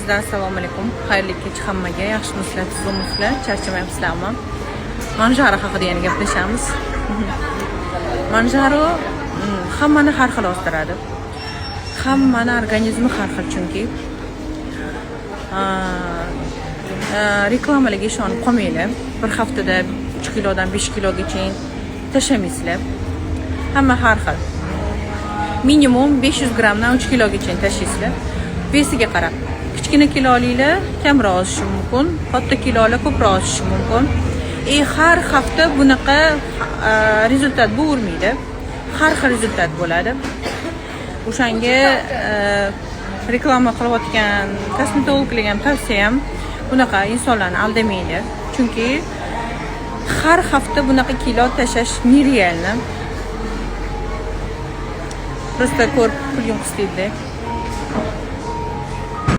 Hammamizdan assalomu alaykum. Xayrli kech hammaga. Yaxshimisizlar, tuzukmisizlar? Charchamayapsizlarmi? Manjaro haqida yana gaplashamiz. Manjaro hammani har xil o'stiradi. Hammani organizmi har xil chunki. Reklamalarga ishonib qolmanglar. Bir haftada 3 kilodan 5 kilogacha tashlamaysizlar. Hamma har xil. Minimum 500 gramdan 3 kilogacha tashlaysizlar. Vesiga qarab. Kichkina kilolilar kamroq oshishi mumkin, katta kilolar ko'proq oshishi mumkin. Har hafta bunaqa rezultat bo'lmaydi. Har xil rezultat bo'ladi. O'shanga reklama qilayotgan kosmetologlar ham tavsiyam bunaqa insonlarni aldamanglar. Chunki har hafta bunaqa kilo tashlash nerealni. Просто ko'rib pulga qistaydi.